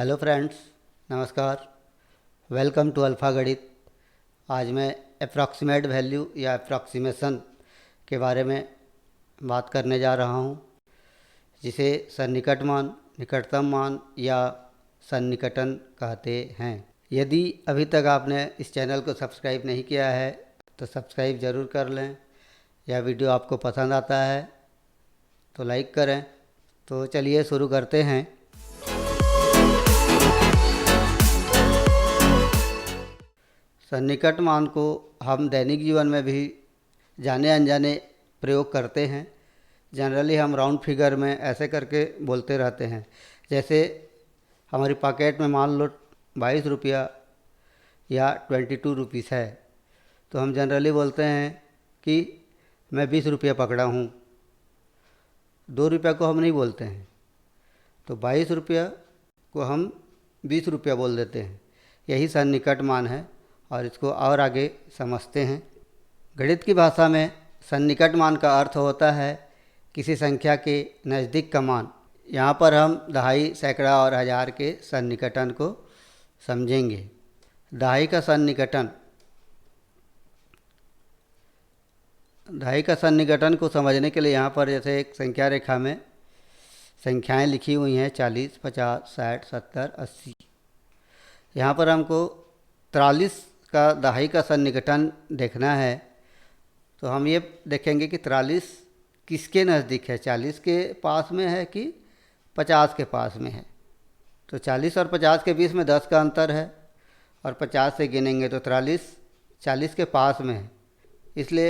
Hello friends, नमस्कार। Welcome to alpha गणित। आज मैं अप्रॉक्सीमेट वैल्यू या अप्रॉक्सीमेशन के बारे में बात करने जा रहा हूँ, जिसे सन्निकट मान, निकटतम मान या सन्निकटन कहते हैं। यदि अभी तक आपने इस चैनल को सब्सक्राइब नहीं किया है तो सब्सक्राइब ज़रूर कर लें। यह वीडियो आपको पसंद आता है तो लाइक करें। तो चलिए शुरू करते हैं। सन्निकट मान को हम दैनिक जीवन में भी जाने अनजाने प्रयोग करते हैं। जनरली हम राउंड फिगर में ऐसे करके बोलते रहते हैं। जैसे हमारी पॉकेट में मान लो 22 रुपया या 22 रुपीस है, तो हम जनरली बोलते हैं कि मैं 20 रुपया पकड़ा हूँ। 2 रुपया को हम नहीं बोलते हैं, तो 22 रुपया को हम 20 रुपया बोल देते हैं। यही सन्निकट मान है और इसको और आगे समझते हैं। गणित की भाषा में सन्निकट मान का अर्थ होता है किसी संख्या के नज़दीक का मान। यहाँ पर हम दहाई, सैकड़ा और हज़ार के सन्निकटन को समझेंगे। दहाई का सन्निकटन को समझने के लिए यहाँ पर जैसे एक संख्या रेखा में संख्याएं लिखी हुई हैं 40, 50, 60, 70, 80। यहाँ पर हमको 43 का दहाई का सन्निकटन देखना है, तो हम ये देखेंगे कि 43 किसके नज़दीक है, 40 के पास में है कि 50 के पास में है। तो 40 और 50 के बीच में 10 का अंतर है और 50 से गिनेंगे तो 43 40 के पास में है। इसलिए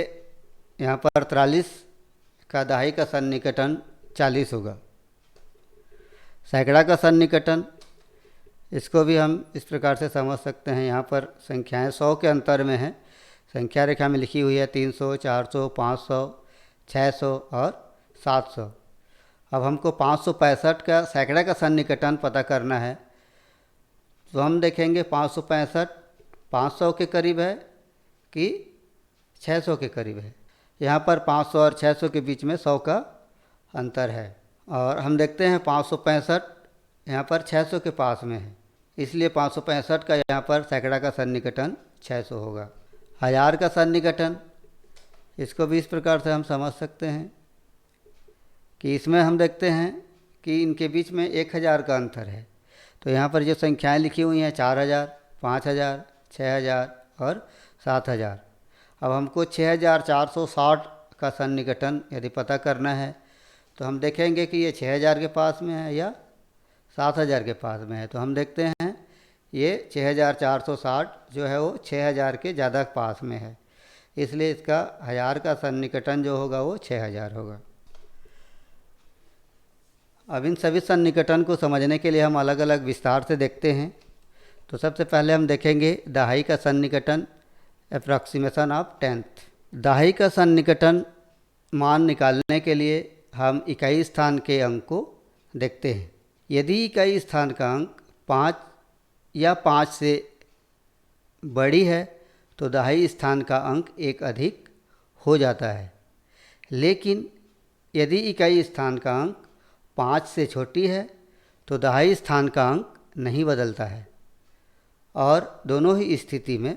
यहाँ पर 43 का दहाई का सन्निकटन 40 होगा। सैकड़ा का सन्निकटन, इसको भी हम इस प्रकार से समझ सकते हैं। यहाँ पर संख्याएं 100 के अंतर में हैं। संख्या रेखा में लिखी हुई है 300, 400, 500, 600 और 700। अब हमको 565 का सैकड़ा का सन्निकटन पता करना है, तो हम देखेंगे 565 500 के करीब है कि 600 के करीब है। यहाँ पर 500 और 600 के बीच में 100 का अंतर है और हम देखते हैं 565 यहाँ पर 600 के पास में है, इसलिए 565 का यहाँ पर सैकड़ा का सन्निकटन 600 होगा। हज़ार का सन्निकटन, इसको भी इस प्रकार से हम समझ सकते हैं कि इसमें हम देखते हैं कि इनके बीच में 1000 का अंतर है। तो यहाँ पर जो संख्याएं लिखी हुई हैं 4000, 5000, 6000 और 7000। अब हमको 6460 का सन्निकटन यदि पता करना है, तो हम देखेंगे कि ये 6000 के पास में है या 7000 के पास में है। तो हम देखते हैं ये 6460 जो है वो 6000 के ज़्यादा पास में है, इसलिए इसका हज़ार का सन्निकटन जो होगा वो 6000 होगा। अब इन सभी सन्निकटन को समझने के लिए हम अलग अलग विस्तार से देखते हैं। तो सबसे पहले हम देखेंगे दहाई का सन्निकटन, अप्रॉक्सीमेशन ऑफ टेंथ। दहाई का सन्निकटन मान निकालने के लिए हम इकाई स्थान के अंक को देखते हैं। यदि इकाई स्थान का अंक 5 या 5 से बड़ी है तो दहाई स्थान का अंक 1 अधिक हो जाता है। लेकिन यदि इकाई स्थान का अंक 5 से छोटी है तो दहाई स्थान का अंक नहीं बदलता है और दोनों ही स्थिति में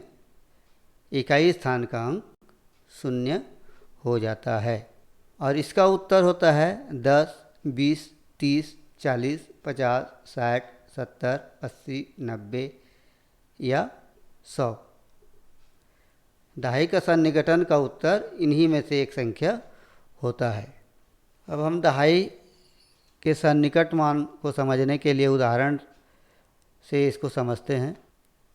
इकाई स्थान का अंक 0 हो जाता है। और इसका उत्तर होता है 10, 20, 30, 40, 50, 60, 70, 80, 90 या 100। दहाई का सन्निकटन का उत्तर इन्हीं में से एक संख्या होता है। अब हम दहाई के सन्निकट मान को समझने के लिए उदाहरण से इसको समझते हैं।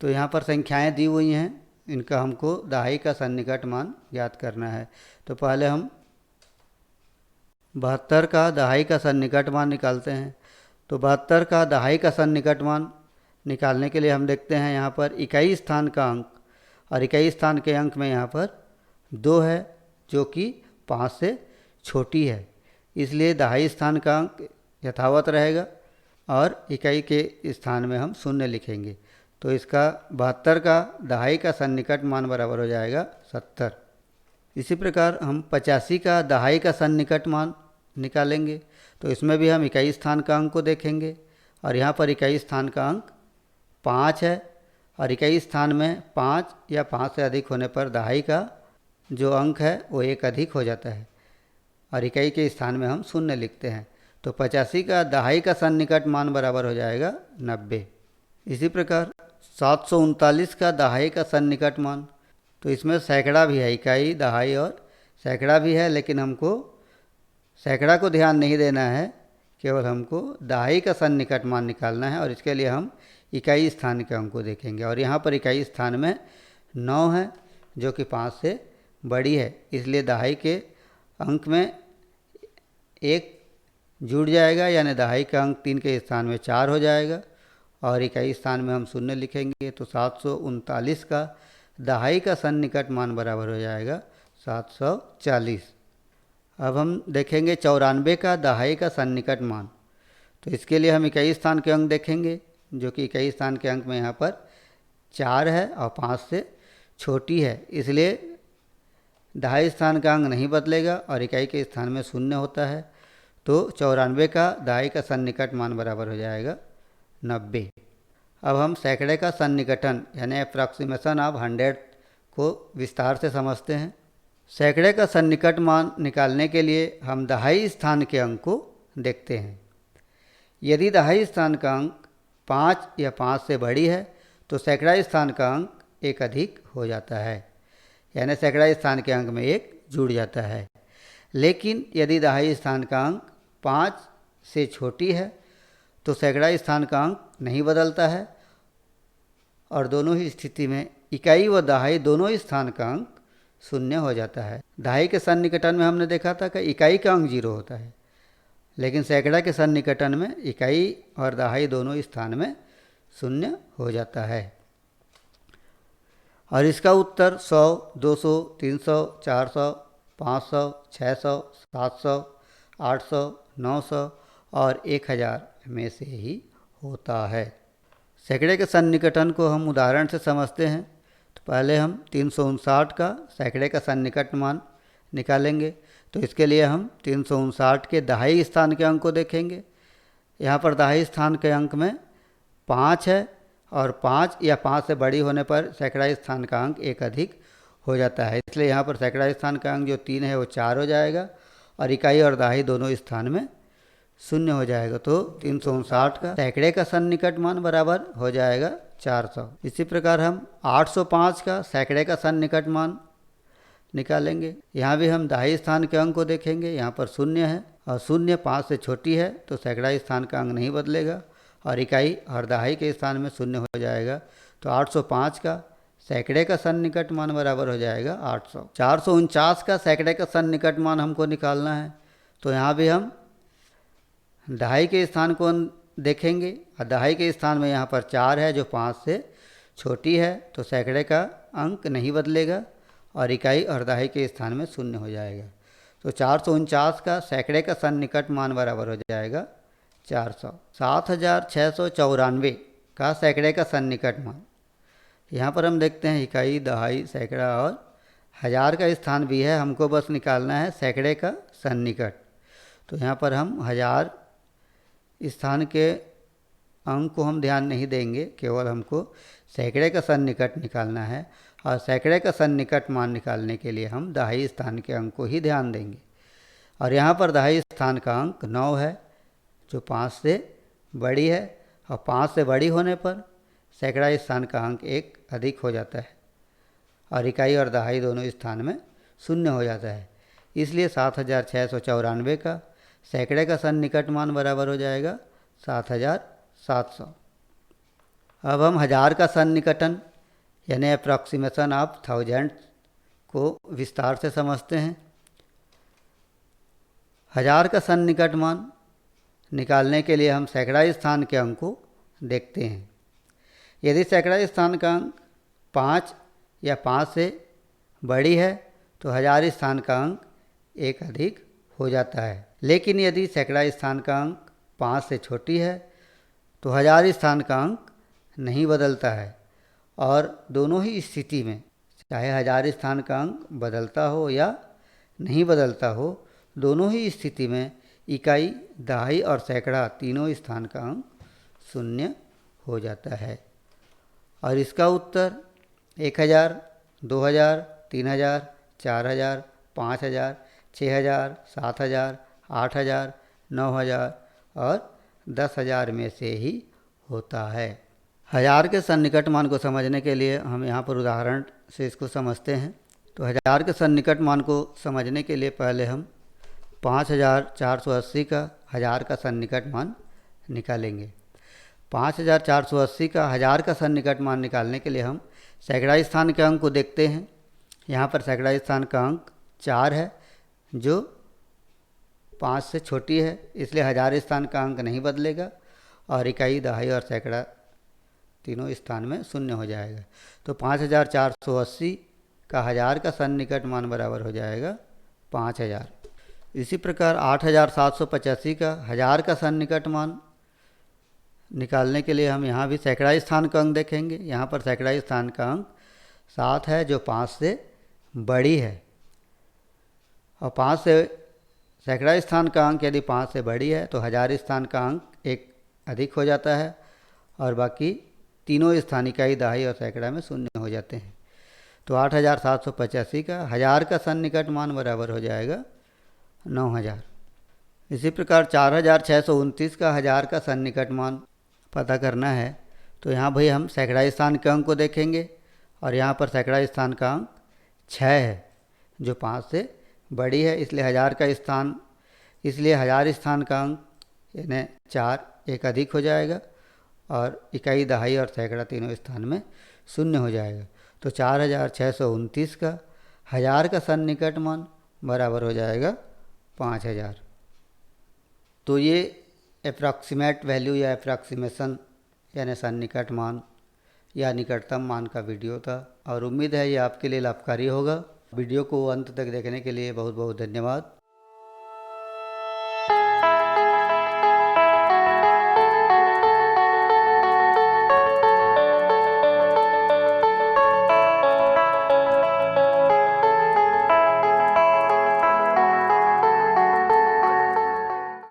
तो यहाँ पर संख्याएं दी हुई हैं, इनका हमको दहाई का सन्निकट मान ज्ञात करना है। तो पहले हम 72 का दहाई का सन्निकट मान निकालते हैं। तो 72 का दहाई का सन्निकट मान निकालने के लिए हम देखते हैं यहाँ पर इकाई स्थान का अंक, और इकाई स्थान के अंक में यहाँ पर 2 है जो कि 5 से छोटी है, इसलिए दहाई स्थान का अंक यथावत रहेगा और इकाई के स्थान में हम 0 लिखेंगे। तो इसका 72 का दहाई का सन्निकट मान बराबर हो जाएगा 70। इसी प्रकार हम 85 का दहाई का सन्निकट मान निकालेंगे। तो इसमें भी हम इकाई स्थान का अंक को देखेंगे और यहाँ पर इकाई स्थान का अंक 5 है, और इकाई स्थान में 5 या 5 से अधिक होने पर दहाई का जो अंक है वो 1 अधिक हो जाता है, और इकाई के स्थान में हम 0 लिखते हैं। तो 85 का दहाई का सन्निकट मान बराबर हो जाएगा 90। इसी प्रकार 739 का दहाई का सन्निकट मान, तो इसमें सैकड़ा भी है, इकाई, दहाई और सैकड़ा भी है, लेकिन हमको सैकड़ा को ध्यान नहीं देना है, केवल हमको दहाई का सन्निकट मान निकालना है, और इसके लिए हम इकाई स्थान के अंक को देखेंगे। और यहाँ पर इकाई स्थान में 9 है जो कि 5 से बड़ी है, इसलिए दहाई के अंक में 1 जुड़ जाएगा, यानी दहाई का अंक 3 के स्थान में 4 हो जाएगा, और इकाई स्थान में हम 0 लिखेंगे। तो 739 का दहाई का सन्निकट मान बराबर हो जाएगा 740। अब हम देखेंगे 94 का दहाई का सन्निकट मान। तो इसके लिए हम इकाई स्थान के अंक देखेंगे, जो कि इकाई स्थान के अंक में यहाँ पर 4 है और 5 से छोटी है, इसलिए दहाई स्थान का अंक नहीं बदलेगा और इकाई के स्थान में 0 होता है। तो 94 का दहाई का सन्निकट मान बराबर हो जाएगा 90। अब हम सैकड़े का सन्निकटन यानी अप्रॉक्सीमेशन ऑफ 100 को विस्तार से समझते हैं। सैकड़े का सन्निकट मान निकालने के लिए हम दहाई स्थान के अंक को देखते हैं। यदि दहाई स्थान का अंक 5 या 5 से बड़ी है तो सैकड़ा स्थान का अंक 1 अधिक हो जाता है, यानी सैकड़ा स्थान के अंक में 1 जुड़ जाता है। लेकिन यदि दहाई स्थान का अंक 5 से छोटी है तो सैकड़ा स्थान का अंक नहीं बदलता है, और दोनों ही स्थिति में इकाई व दहाई दोनों स्थान का अंक 0 हो जाता है। दहाई के सन्निकटन में हमने देखा था कि इकाई का अंक 0 होता है, लेकिन सैकड़ा के सन्निकटन में इकाई और दहाई दोनों स्थान में 0 हो जाता है। और इसका उत्तर 100, 200, 300, 400, 500, 600, 700, 800, 900 और 1000 में से ही होता है। सैकड़े के सन्निकटन को हम उदाहरण से समझते हैं। तो पहले हम 359 का सैकड़े का सन्निकट मान निकालेंगे। तो इसके लिए हम 359 के दहाई स्थान के अंक को देखेंगे। यहाँ पर दहाई स्थान के अंक में 5 है, और 5 या 5 से बड़ी होने पर सैकड़ा स्थान का अंक 1 अधिक हो जाता है, इसलिए यहाँ पर सैकड़ा स्थान का अंक जो 3 है वो 4 हो जाएगा, और इकाई और दहाई दोनों स्थान में 0 हो जाएगा। तो 359 का सैकड़े का सन्निकट मान बराबर हो जाएगा 400। इसी प्रकार हम 805 का सैकड़े का सन्निकट मान निकालेंगे। यहाँ भी हम दहाई स्थान के अंक को देखेंगे। यहाँ पर 0 है, और 0 5 से छोटी है तो सैकड़ा स्थान का अंक नहीं बदलेगा, और इकाई और दहाई के स्थान में 0 हो जाएगा। तो 805 का सैकड़े का सन्निकट मान बराबर हो जाएगा 800। 449 का सैकड़े का सन्निकट मान हमको निकालना है। तो यहाँ भी हम दहाई के स्थान को देखेंगे, और दहाई के स्थान में यहाँ पर 4 है जो 5 से छोटी है, तो सैकड़े का अंक नहीं बदलेगा, और इकाई और दहाई के स्थान में 0 हो जाएगा। तो 449 का सैकड़े का सन्निकट मान बराबर हो जाएगा 400। 7694 का सैकड़े का सन्निकट मान। यहाँ पर हम देखते हैं इकाई, दहाई, सैकड़ा और 1000 का स्थान भी है, हमको बस निकालना है सैकड़े का सन्निकट। तो यहाँ पर हम 1000 स्थान के अंक को हम ध्यान नहीं देंगे, केवल हमको सैकड़े का सन्निकट निकालना है, और सैकड़े का सन्निकट मान निकालने के लिए हम दहाई स्थान के अंक को ही ध्यान देंगे। और यहाँ पर दहाई स्थान का अंक 9 है जो 5 से बड़ी है, और 5 से बड़ी होने पर सैकड़ा स्थान का अंक 1 अधिक हो जाता है, और इकाई और दहाई दोनों स्थान में 0 हो जाता है। इसलिए 7694 का सैकड़े का सन्निकट मान बराबर हो जाएगा 7700। अब हम 1000 का सन्निकटन यानी अप्रॉक्सीमेशन ऑफ 1000 को विस्तार से समझते हैं। 1000 का सन्निकट मान निकालने के लिए हम सैकड़ा स्थान के अंक को देखते हैं। यदि सैकड़ा स्थान का अंक 5 या 5 से बड़ी है तो 1000 स्थान का अंक 1 अधिक हो जाता है। लेकिन यदि सैकड़ा स्थान का अंक 5 से छोटी है तो 1000 स्थान का अंक नहीं बदलता है, और दोनों ही स्थिति में चाहे 1000 स्थान का अंक बदलता हो या नहीं बदलता हो, दोनों ही स्थिति में इकाई, दहाई और सैकड़ा तीनों स्थान का अंक शून्य हो जाता है। और इसका उत्तर 1000, 2000, 3000, 4000, 5000, 6000, 7000, 8000, 9000 और 10,000 में से ही होता है। हजार के सन्निकट मान को समझने के लिए हम यहाँ पर उदाहरण से इसको समझते हैं। तो हजार के सन्निकट मान को समझने के लिए पहले हम 5480 का हजार का सन्निकट मान निकालेंगे। 5480 का हजार का सन्निकट मान निकालने के लिए हम सैकड़ाई स्थान के अंक को देखते हैं। यहाँ पर सैकड़ाई स्थान का अंक 4 है जो 5 से छोटी है, इसलिए हजार स्थान का अंक नहीं बदलेगा और इकाई, दहाई और सैकड़ा तीनों स्थान में शून्य हो जाएगा। तो 5480 का हजार का सन्निकट मान बराबर हो जाएगा 5000। इसी प्रकार 8785 का हजार का सन्निकट मान निकालने के लिए हम यहाँ भी सैकड़ाई स्थान का अंक देखेंगे। यहाँ पर सैकड़ाई स्थान का अंक 7 है जो 5 से बड़ी है, और 5 से सैकड़ाई स्थान का अंक यदि 5 से बड़ी है तो हजार स्थान का अंक एक अधिक हो जाता है और बाकी तीनों स्थान, इकाई, दहाई और सैकड़ा में शून्य हो जाते हैं। तो 8785 का हजार का सन्निकट मान बराबर हो जाएगा 9000। इसी प्रकार 4629 का हजार का सन्निकट मान पता करना है। तो यहाँ भाई हम सैकड़ाई स्थान के अंक को देखेंगे और यहाँ पर सैकड़ाई स्थान का अंक 6 है जो 5 से बड़ी है, इसलिए हजार स्थान का अंक यानी 4 एक अधिक हो जाएगा और इकाई, दहाई और सैकड़ा तीनों स्थान में शून्य हो जाएगा। तो 4629 का हजार का सन्निकट मान बराबर हो जाएगा 5000। तो ये अप्रॉक्सीमेट वैल्यू या अप्रॉक्सीमेशन यानी सन्निकट मान या निकटतम मान का वीडियो था और उम्मीद है ये आपके लिए लाभकारी होगा। वीडियो को अंत तक देखने के लिए बहुत बहुत धन्यवाद।